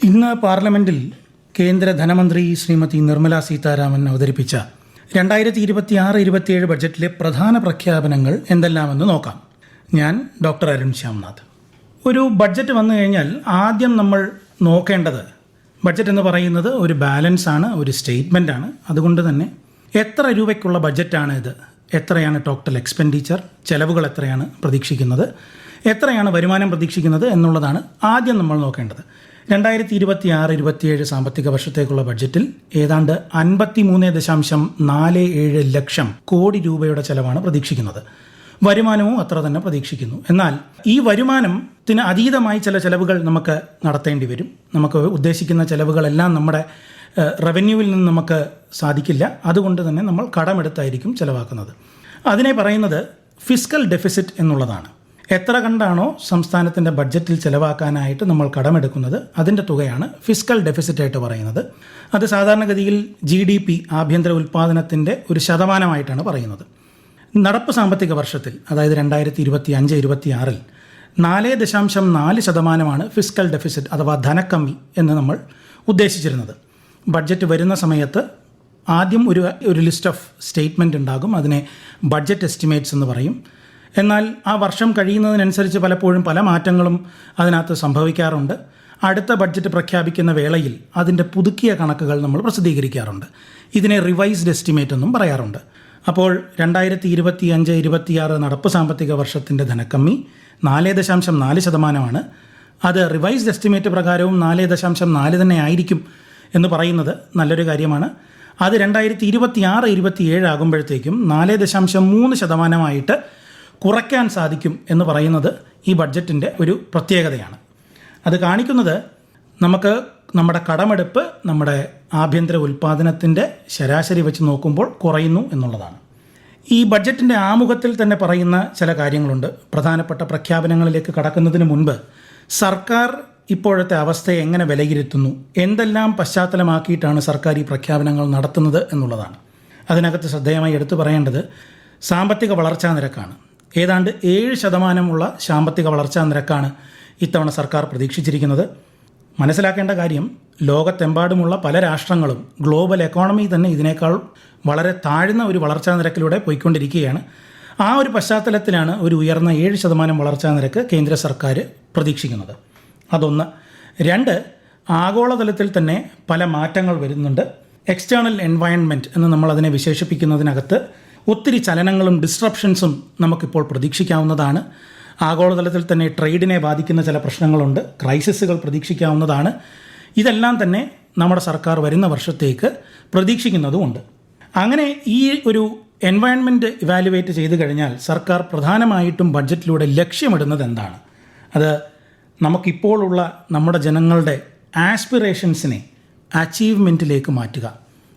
ഇന്ന് പാർലമെന്റിൽ കേന്ദ്ര ധനമന്ത്രി ശ്രീമതി നിർമ്മല സീതാരാമൻ അവതരിപ്പിച്ച 2026-27 ബഡ്ജറ്റിലെ പ്രധാന പ്രഖ്യാപനങ്ങൾ എന്തെല്ലാമെന്ന് നോക്കാം. ഞാൻ ഡോക്ടർ അരുൺ ശ്യാംനാഥ്. ഒരു ബഡ്ജറ്റ് വന്നു കഴിഞ്ഞാൽ ആദ്യം നമ്മൾ നോക്കേണ്ടത്, ബഡ്ജറ്റ് എന്ന് പറയുന്നത് ഒരു ബാലൻസ് ആണ്, ഒരു സ്റ്റേറ്റ്മെൻ്റ് ആണ്. അതുകൊണ്ട് തന്നെ എത്ര രൂപയ്ക്കുള്ള ബഡ്ജറ്റാണ് ഇത്, എത്രയാണ് ടോട്ടൽ എക്സ്പെൻഡിച്ചർ, ചെലവുകൾ എത്രയാണ് പ്രതീക്ഷിക്കുന്നത്, എത്രയാണ് വരുമാനം പ്രതീക്ഷിക്കുന്നത് എന്നുള്ളതാണ് ആദ്യം നമ്മൾ നോക്കേണ്ടത്. 2026-27 സാമ്പത്തിക വർഷത്തേക്കുള്ള ബഡ്ജറ്റിൽ ഏതാണ്ട് 53.47 ലക്ഷം കോടി രൂപയുടെ ചെലവാണ് പ്രതീക്ഷിക്കുന്നത്. വരുമാനവും അത്ര തന്നെ പ്രതീക്ഷിക്കുന്നു. എന്നാൽ ഈ വരുമാനത്തിന് അതീതമായി ചില ചെലവുകൾ നമുക്ക് നടത്തേണ്ടി വരും. നമുക്ക് ഉദ്ദേശിക്കുന്ന ചെലവുകളെല്ലാം നമ്മുടെ റവന്യൂവിൽ നിന്ന് നമുക്ക് സാധിക്കില്ല. അതുകൊണ്ട് തന്നെ നമ്മൾ കടമെടുത്തായിരിക്കും ചെലവാക്കുന്നത്. അതിനെ പറയുന്നത് ഫിസ്ക്കൽ ഡെഫിസിറ്റ് എന്നുള്ളതാണ്. എത്ര കണ്ടാണോ സംസ്ഥാനത്തിൻ്റെ ബഡ്ജറ്റിൽ ചെലവാക്കാനായിട്ട് നമ്മൾ കടമെടുക്കുന്നത്, അതിൻ്റെ തുകയാണ് ഫിസ്ക്കൽ ഡെഫിസിറ്റായിട്ട് പറയുന്നത്. അത് സാധാരണഗതിയിൽ GDP ആഭ്യന്തര ഉൽപ്പാദനത്തിൻ്റെ ഒരു ശതമാനമായിട്ടാണ് പറയുന്നത്. നടപ്പ് സാമ്പത്തിക വർഷത്തിൽ, അതായത് 2025-26 4.4% ഫിസ്ക്കൽ ഡെഫിസിറ്റ് അഥവാ ധനക്കമ്മി എന്ന് നമ്മൾ ഉദ്ദേശിച്ചിരുന്നത്. ബഡ്ജറ്റ് വരുന്ന സമയത്ത് ആദ്യം ഒരു ലിസ്റ്റ് ഓഫ് സ്റ്റേറ്റ്മെൻറ്റ് ഉണ്ടാകും. അതിനെ ബഡ്ജറ്റ് എസ്റ്റിമേറ്റ്സ് എന്ന് പറയും. എന്നാൽ ആ വർഷം കഴിയുന്നതിനനുസരിച്ച് പലപ്പോഴും പല മാറ്റങ്ങളും അതിനകത്ത് സംഭവിക്കാറുണ്ട്. അടുത്ത ബഡ്ജറ്റ് പ്രഖ്യാപിക്കുന്ന വേളയിൽ അതിൻ്റെ പുതുക്കിയ കണക്കുകൾ നമ്മൾ പ്രസിദ്ധീകരിക്കാറുണ്ട്. ഇതിനെ റിവൈസ്ഡ് എസ്റ്റിമേറ്റ് എന്നും പറയാറുണ്ട്. അപ്പോൾ 2025-26 നടപ്പ് സാമ്പത്തിക വർഷത്തിൻ്റെ ധനക്കമ്മി 4.4%. അത് റിവൈസ്ഡ് എസ്റ്റിമേറ്റ് പ്രകാരവും 4.4 തന്നെ ആയിരിക്കും എന്ന് പറയുന്നത് നല്ലൊരു കാര്യമാണ്. അത് 2026-27 ആകുമ്പോഴത്തേക്കും 4.3% കുറയ്ക്കാൻ സാധിക്കും എന്ന് പറയുന്നത് ഈ ബഡ്ജറ്റിൻ്റെ ഒരു പ്രത്യേകതയാണ്. അത് കാണിക്കുന്നത് നമുക്ക് നമ്മുടെ കടമെടുപ്പ് നമ്മുടെ ആഭ്യന്തര ഉൽപ്പാദനത്തിൻ്റെ ശരാശരി വെച്ച് നോക്കുമ്പോൾ കുറയുന്നു എന്നുള്ളതാണ്. ഈ ബഡ്ജറ്റിൻ്റെ ആമുഖത്തിൽ തന്നെ പറയുന്ന ചില കാര്യങ്ങളുണ്ട്. പ്രധാനപ്പെട്ട പ്രഖ്യാപനങ്ങളിലേക്ക് കടക്കുന്നതിന് മുൻപ് സർക്കാർ ഇപ്പോഴത്തെ അവസ്ഥയെ എങ്ങനെ വിലയിരുത്തുന്നു, എന്തെല്ലാം പശ്ചാത്തലമാക്കിയിട്ടാണ് സർക്കാർ ഈ പ്രഖ്യാപനങ്ങൾ നടത്തുന്നത് എന്നുള്ളതാണ്. അതിനകത്ത് ശ്രദ്ധേയമായി എടുത്തു പറയേണ്ടത് സാമ്പത്തിക വളർച്ചാ നിരക്കാണ്. ഏതാണ്ട് 7% സാമ്പത്തിക വളർച്ചാ നിരക്കാണ് ഇത്തവണ സർക്കാർ പ്രതീക്ഷിച്ചിരിക്കുന്നത്. മനസ്സിലാക്കേണ്ട കാര്യം, ലോകത്തെമ്പാടുമുള്ള പല രാഷ്ട്രങ്ങളും ഗ്ലോബൽ എക്കോണമി തന്നെ ഇതിനേക്കാൾ വളരെ താഴ്ന്ന ഒരു വളർച്ചാ നിരക്കിലൂടെ പോയിക്കൊണ്ടിരിക്കുകയാണ്. ആ ഒരു പശ്ചാത്തലത്തിലാണ് ഒരു ഉയർന്ന 7% വളർച്ചാ നിരക്ക് കേന്ദ്ര സർക്കാർ പ്രതീക്ഷിക്കുന്നത്. അതൊന്ന്. 2, ആഗോളതലത്തിൽ തന്നെ പല മാറ്റങ്ങൾ വരുന്നുണ്ട്. എക്സ്റ്റേണൽ എൻവയൺമെൻറ്റ് എന്ന് നമ്മൾ അതിനെ വിശേഷിപ്പിക്കുന്നതിനകത്ത് ഒത്തിരി ചലനങ്ങളും ഡിസ്ട്രപ്ഷൻസും നമുക്കിപ്പോൾ പ്രതീക്ഷിക്കാവുന്നതാണ്. ആഗോളതലത്തിൽ തന്നെ ട്രേഡിനെ ബാധിക്കുന്ന ചില പ്രശ്നങ്ങളുണ്ട്, ക്രൈസിസുകൾ പ്രതീക്ഷിക്കാവുന്നതാണ്. ഇതെല്ലാം തന്നെ നമ്മുടെ സർക്കാർ വരുന്ന വർഷത്തേക്ക് പ്രതീക്ഷിക്കുന്നതുമുണ്ട്. അങ്ങനെ ഈ ഒരു എൻവയൺമെൻറ്റ് ഇവാലുവേറ്റ് ചെയ്തു കഴിഞ്ഞാൽ സർക്കാർ പ്രധാനമായിട്ടും ബഡ്ജറ്റിലൂടെ ലക്ഷ്യമിടുന്നത് എന്താണ്? അത് നമുക്കിപ്പോഴുള്ള നമ്മുടെ ജനങ്ങളുടെ ആസ്പിറേഷൻസിനെ അച്ചീവ്മെൻറ്റിലേക്ക് മാറ്റുക,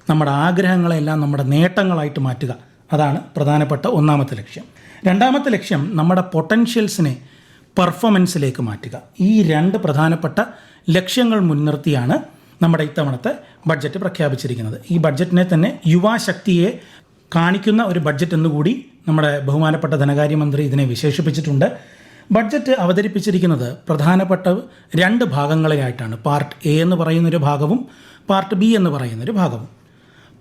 നമ്മുടെ ആഗ്രഹങ്ങളെല്ലാം നമ്മുടെ നേട്ടങ്ങളായിട്ട് മാറ്റുക. അതാണ് പ്രധാനപ്പെട്ട ഒന്നാമത്തെ ലക്ഷ്യം. രണ്ടാമത്തെ ലക്ഷ്യം നമ്മുടെ പൊട്ടൻഷ്യൽസിനെ പെർഫോമൻസിലേക്ക് മാറ്റുക. ഈ 2 പ്രധാനപ്പെട്ട ലക്ഷ്യങ്ങൾ മുൻനിർത്തിയാണ് നമ്മുടെ ഇത്തവണത്തെ ബഡ്ജറ്റ് പ്രഖ്യാപിച്ചിരിക്കുന്നത്. ഈ ബഡ്ജറ്റിനെ തന്നെ യുവാശക്തിയെ കാണിക്കുന്ന ഒരു ബഡ്ജറ്റ് എന്നുകൂടി നമ്മുടെ ബഹുമാനപ്പെട്ട ധനകാര്യമന്ത്രി ഇതിനെ വിശേഷിപ്പിച്ചിട്ടുണ്ട്. ബഡ്ജറ്റ് അവതരിപ്പിച്ചിരിക്കുന്നത് പ്രധാനപ്പെട്ട 2 ഭാഗങ്ങളിലായിട്ടാണ്. പാർട്ട് എ എന്ന് പറയുന്നൊരു ഭാഗവും പാർട്ട് ബി എന്ന് പറയുന്നൊരു ഭാഗവും.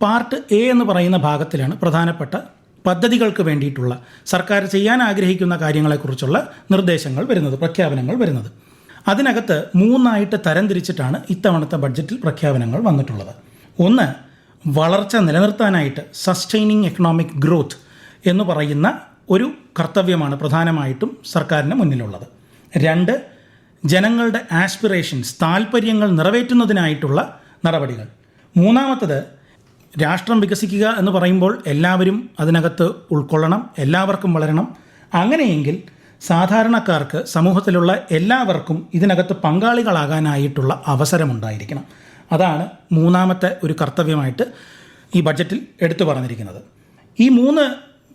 പാർട്ട് എ എന്ന് പറയുന്ന ഭാഗത്തിലാണ് പ്രധാനപ്പെട്ട പദ്ധതികൾക്ക് വേണ്ടിയിട്ടുള്ള സർക്കാർ ചെയ്യാൻ ആഗ്രഹിക്കുന്ന കാര്യങ്ങളെക്കുറിച്ചുള്ള നിർദ്ദേശങ്ങൾ വരുന്നത്, പ്രഖ്യാപനങ്ങൾ വരുന്നത്. അതിനകത്ത് 3 തരംതിരിച്ചിട്ടാണ് ഇത്തവണത്തെ ബഡ്ജറ്റിൽ പ്രഖ്യാപനങ്ങൾ വന്നിട്ടുള്ളത്. 1, വളർച്ച നിലനിർത്താനായിട്ട് സസ്റ്റൈനിങ് എക്കണോമിക് ഗ്രോത്ത് എന്ന് പറയുന്ന ഒരു കർത്തവ്യമാണ് പ്രധാനമായിട്ടും സർക്കാരിന് മുന്നിലുള്ളത്. 2, ജനങ്ങളുടെ ആസ്പിറേഷൻസ്, താൽപ്പര്യങ്ങൾ നിറവേറ്റുന്നതിനായിട്ടുള്ള നടപടികൾ. 3, രാഷ്ട്രം വികസിക്കുക എന്ന് പറയുമ്പോൾ എല്ലാവരും അതിനകത്ത് ഉൾക്കൊള്ളണം, എല്ലാവർക്കും വളരണം. അങ്ങനെയെങ്കിൽ സാധാരണക്കാർക്ക്, സമൂഹത്തിലുള്ള എല്ലാവർക്കും ഇതിനകത്ത് പങ്കാളികളാകാനായിട്ടുള്ള അവസരമുണ്ടായിരിക്കണം. അതാണ് 3 ഒരു കർത്തവ്യമായിട്ട് ഈ ബഡ്ജറ്റിൽ എടുത്തു പറഞ്ഞിരിക്കുന്നത്. ഈ 3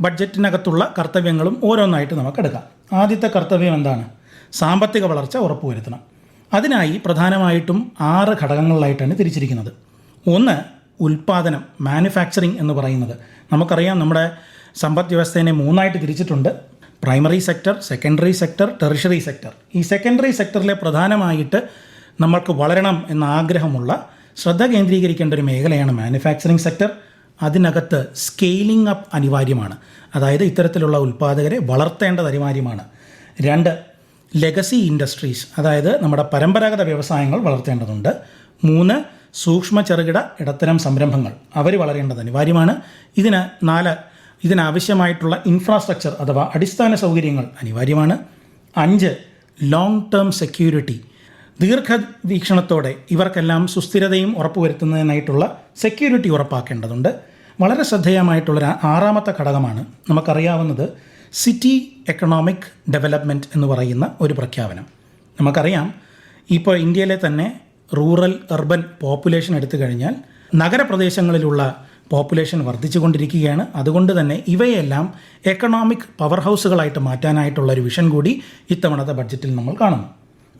ബഡ്ജറ്റിനകത്തുള്ള കർത്തവ്യങ്ങളും ഓരോന്നായിട്ട് നമുക്കെടുക്കാം. ആദ്യത്തെ കർത്തവ്യം എന്താണ്? സാമ്പത്തിക വളർച്ച ഉറപ്പുവരുത്തണം. അതിനായി പ്രധാനമായിട്ടും 6 ഘടകങ്ങളിലായിട്ടാണ് തിരിച്ചിരിക്കുന്നത്. 1, ഉൽപ്പാദനം, മാനുഫാക്ചറിങ് എന്ന് പറയുന്നത്. നമുക്കറിയാം, നമ്മുടെ സമ്പദ് വ്യവസ്ഥയെ 3 തിരിച്ചിട്ടുണ്ട്. Primary sector, secondary sector, tertiary sector. ഈ സെക്കൻഡറി സെക്ടറിലെ പ്രധാനമായിട്ട് നമ്മൾക്ക് വളരണം എന്ന ആഗ്രഹമുള്ള ശ്രദ്ധ കേന്ദ്രീകരിക്കേണ്ട ഒരു മേഖലയാണ് മാനുഫാക്ചറിങ് സെക്ടർ. അതിനകത്ത് സ്കെയിലിംഗ് അപ്പ് അനിവാര്യമാണ്. അതായത് ഇത്തരത്തിലുള്ള ഉൽപ്പാദകരെ വളർത്തേണ്ടത് അനിവാര്യമാണ്. 2, ലെഗസി ഇൻഡസ്ട്രീസ്, അതായത് നമ്മുടെ പരമ്പരാഗത വ്യവസായങ്ങൾ വളർത്തേണ്ടതുണ്ട്. 3, സൂക്ഷ്മ ചെറുകിട ഇടത്തരം സംരംഭങ്ങൾ, അവർ വളരേണ്ടത് അനിവാര്യമാണ്. 4, ഇതിനാവശ്യമായിട്ടുള്ള ഇൻഫ്രാസ്ട്രക്ചർ അഥവാ അടിസ്ഥാന സൗകര്യങ്ങൾ അനിവാര്യമാണ്. 5, ലോങ് ടേം സെക്യൂരിറ്റി, ദീർഘവീക്ഷണത്തോടെ ഇവർക്കെല്ലാം സുസ്ഥിരതയും ഉറപ്പുവരുത്തുന്നതിനായിട്ടുള്ള സെക്യൂരിറ്റി ഉറപ്പാക്കേണ്ടതുണ്ട്. വളരെ ശ്രദ്ധേയമായിട്ടുള്ളൊരു 6ാമത്തെ ഘടകമാണ് നമുക്കറിയാവുന്നത് സിറ്റി എക്കണോമിക് ഡെവലപ്മെൻറ്റ് എന്ന് പറയുന്ന ഒരു പ്രഖ്യാപനം. നമുക്കറിയാം, ഇപ്പോൾ ഇന്ത്യയിലെ തന്നെ റൂറൽ അർബൻ പോപ്പുലേഷൻ എടുത്തു കഴിഞ്ഞാൽ നഗരപ്രദേശങ്ങളിലുള്ള പോപ്പുലേഷൻ വർദ്ധിച്ചുകൊണ്ടിരിക്കുകയാണ്. അതുകൊണ്ട് തന്നെ ഇവയെല്ലാം എക്കണോമിക് പവർ ഹൗസുകളായിട്ട് മാറ്റാനായിട്ടുള്ളൊരു വിഷൻ കൂടി ഇത്തവണത്തെ ബഡ്ജറ്റിൽ നമ്മൾ കാണുന്നു.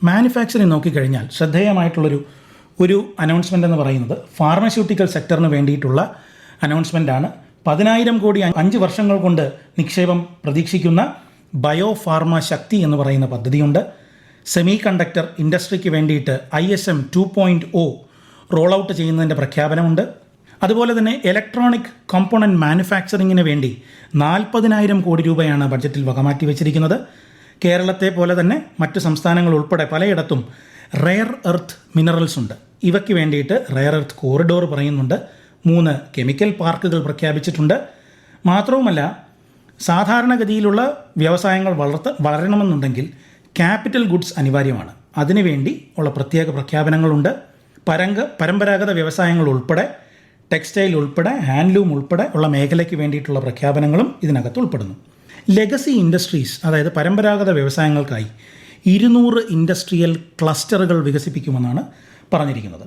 മാനുഫാക്ചറിങ് നോക്കിക്കഴിഞ്ഞാൽ ശ്രദ്ധേയമായിട്ടുള്ളൊരു അനൗൺസ്മെൻ്റ് എന്ന് പറയുന്നത് ഫാർമസ്യൂട്ടിക്കൽ സെക്ടറിന് വേണ്ടിയിട്ടുള്ള അനൗൺസ്മെൻ്റാണ്. 10,000 കോടി 5 വർഷങ്ങൾ കൊണ്ട് നിക്ഷേപം പ്രതീക്ഷിക്കുന്ന ബയോ ഫാർമ ശക്തി എന്ന് പറയുന്ന പദ്ധതിയുണ്ട്. സെമി കണ്ടക്ടർ ഇൻഡസ്ട്രിക്ക് വേണ്ടിയിട്ട് ISM 2.0 റോൾ ഔട്ട് ചെയ്യുന്നതിൻ്റെ പ്രഖ്യാപനമുണ്ട്. അതുപോലെ തന്നെ ഇലക്ട്രോണിക് കോമ്പോണൻറ്റ് മാനുഫാക്ചറിങ്ങിന് വേണ്ടി 40,000 കോടി രൂപയാണ് ബഡ്ജറ്റിൽ വകമാറ്റി വെച്ചിരിക്കുന്നത്. കേരളത്തെ പോലെ തന്നെ മറ്റ് സംസ്ഥാനങ്ങൾ ഉൾപ്പെടെ പലയിടത്തും റെയർ എർത്ത് മിനറൽസ് ഉണ്ട്. ഇവയ്ക്ക് വേണ്ടിയിട്ട് റെയർ എർത്ത് കോറിഡോർ പറയുന്നുണ്ട്. 3 കെമിക്കൽ പാർക്കുകൾ പ്രഖ്യാപിച്ചിട്ടുണ്ട്. മാത്രവുമല്ല, സാധാരണഗതിയിലുള്ള വ്യവസായങ്ങൾ വളരണമെന്നുണ്ടെങ്കിൽ ക്യാപിറ്റൽ ഗുഡ്സ് അനിവാര്യമാണ്. അതിനുവേണ്ടി ഉള്ള പ്രത്യേക പ്രഖ്യാപനങ്ങളുണ്ട്. പരമ്പരാഗത വ്യവസായങ്ങൾ ഉൾപ്പെടെ, ടെക്സ്റ്റൈൽ ഉൾപ്പെടെ, ഹാൻഡ്ലൂം ഉൾപ്പെടെ ഉള്ള മേഖലയ്ക്ക് വേണ്ടിയിട്ടുള്ള പ്രഖ്യാപനങ്ങളും ഇതിനകത്ത് ഉൾപ്പെടുന്നു. ലെഗസി ഇൻഡസ്ട്രീസ്, അതായത് പരമ്പരാഗത വ്യവസായങ്ങൾക്കായി 200 ഇൻഡസ്ട്രിയൽ ക്ലസ്റ്ററുകൾ വികസിപ്പിക്കുമെന്നാണ് പറഞ്ഞിരിക്കുന്നത്.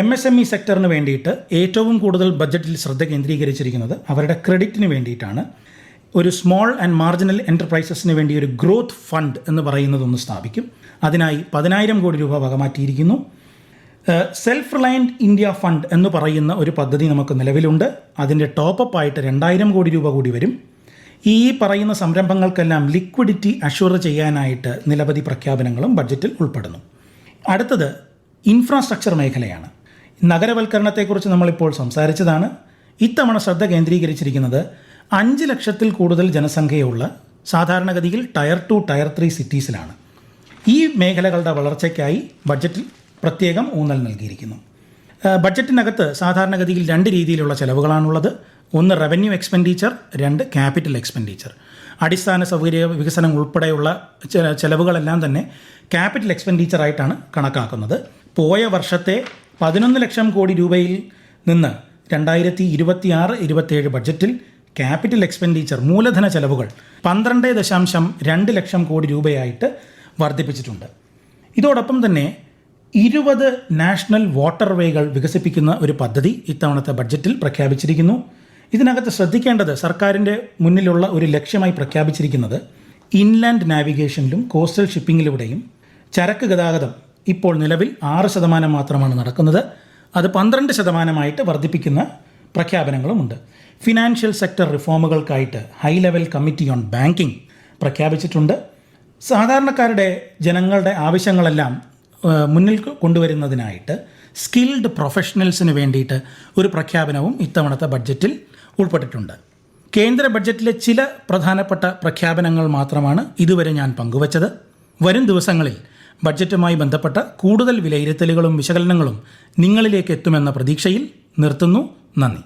MSME സെക്ടറിന് വേണ്ടിയിട്ട് ഏറ്റവും കൂടുതൽ ബഡ്ജറ്റിൽ ശ്രദ്ധ കേന്ദ്രീകരിച്ചിരിക്കുന്നത് അവരുടെ ക്രെഡിറ്റിന് വേണ്ടിയിട്ടാണ്. ഒരു സ്മോൾ ആൻഡ് മാർജിനൽ എൻ്റർപ്രൈസസിന് വേണ്ടി ഒരു ഗ്രോത്ത് ഫണ്ട് എന്ന് പറയുന്നതൊന്ന് സ്ഥാപിക്കും. അതിനായി 10,000 കോടി രൂപ വകമാറ്റിയിരിക്കുന്നു. സെൽഫ് റിലയൻറ്റ് ഇന്ത്യ ഫണ്ട് എന്ന് പറയുന്ന ഒരു പദ്ധതി നമുക്ക് നിലവിലുണ്ട്. അതിൻ്റെ ടോപ്പപ്പ് ആയിട്ട് 2,000 കോടി രൂപ കൂടി വരും. ഈ പറയുന്ന സംരംഭങ്ങൾക്കെല്ലാം ലിക്വിഡിറ്റി അഷ്വർ ചെയ്യാനായിട്ട് നിരവധി പ്രഖ്യാപനങ്ങളും ബഡ്ജറ്റിൽ ഉൾപ്പെടുന്നു. അടുത്തത് ഇൻഫ്രാസ്ട്രക്ചർ മേഖലയാണ്. നഗരവൽക്കരണത്തെക്കുറിച്ച് നമ്മളിപ്പോൾ സംസാരിച്ചതാണ്. ഇത്തവണ ശ്രദ്ധ കേന്ദ്രീകരിച്ചിരിക്കുന്നത് 5 ലക്ഷത്തിൽ കൂടുതൽ ജനസംഖ്യയുള്ള സാധാരണഗതിയിൽ ടയർ 2, ടയർ 3 സിറ്റീസിലാണ്. ഈ മേഖലകളുടെ വളർച്ചയ്ക്കായി ബഡ്ജറ്റിൽ പ്രത്യേകം ഊന്നൽ നൽകിയിരിക്കുന്നു. ബഡ്ജറ്റിനകത്ത് സാധാരണഗതിയിൽ 2 രീതിയിലുള്ള ചെലവുകളാണുള്ളത്. 1 റവന്യൂ എക്സ്പെൻഡിച്ചർ, 2 ക്യാപിറ്റൽ എക്സ്പെൻഡിച്ചർ. അടിസ്ഥാന സൗകര്യ വികസനം ഉൾപ്പെടെയുള്ള ചെലവുകളെല്ലാം തന്നെ ക്യാപിറ്റൽ എക്സ്പെൻഡിച്ചറായിട്ടാണ് കണക്കാക്കുന്നത്. പോയ വർഷത്തെ 11 ലക്ഷം കോടി രൂപയിൽ നിന്ന് 2026-27 ബഡ്ജറ്റിൽ ക്യാപിറ്റൽ എക്സ്പെൻഡിച്ചർ മൂലധന ചെലവുകൾ 12.2 ലക്ഷം കോടി രൂപയായിട്ട് വർദ്ധിപ്പിച്ചിട്ടുണ്ട്. ഇതോടൊപ്പം തന്നെ 20 നാഷണൽ വാട്ടർവേകൾ വികസിപ്പിക്കുന്ന ഒരു പദ്ധതി ഇത്തവണത്തെ ബഡ്ജറ്റിൽ പ്രഖ്യാപിച്ചിരിക്കുന്നു. ഇതിനകത്ത് ശ്രദ്ധിക്കേണ്ടത്, സർക്കാരിൻ്റെ മുന്നിലുള്ള ഒരു ലക്ഷ്യമായി പ്രഖ്യാപിച്ചിരിക്കുന്നത് ഇൻലാൻഡ് നാവിഗേഷനിലും കോസ്റ്റൽ ഷിപ്പിങ്ങിലൂടെയും ചരക്ക് ഗതാഗതം ഇപ്പോൾ നിലവിൽ 6% മാത്രമാണ് നടക്കുന്നത്. അത് 12% വർദ്ധിപ്പിക്കുന്ന പ്രഖ്യാപനങ്ങളുമുണ്ട്. ഫിനാൻഷ്യൽ സെക്ടർ റിഫോമുകൾക്കായിട്ട് high level committee on banking പ്രഖ്യാപിച്ചിട്ടുണ്ട്. സാധാരണക്കാരുടെ ജനങ്ങളുടെ ആവശ്യങ്ങളെല്ലാം മുന്നിൽ കൊണ്ടുവരുന്നതിനായിട്ട് സ്കിൽഡ് പ്രൊഫഷണൽസിന് വേണ്ടിയിട്ട് ഒരു പ്രഖ്യാപനവും ഇത്തവണത്തെ ബഡ്ജറ്റിൽ ഉൾപ്പെട്ടിട്ടുണ്ട്. കേന്ദ്ര ബഡ്ജറ്റിലെ ചില പ്രധാനപ്പെട്ട പ്രഖ്യാപനങ്ങൾ മാത്രമാണ് ഇതുവരെ ഞാൻ പങ്കുവച്ചത്. വരും ദിവസങ്ങളിൽ ബഡ്ജറ്റുമായി ബന്ധപ്പെട്ട കൂടുതൽ വിലയിരുത്തലുകളും വിശകലനങ്ങളും നിങ്ങളിലേക്ക് എത്തുമെന്ന പ്രതീക്ഷയിൽ നിർത്തുന്നു. നന്ദി.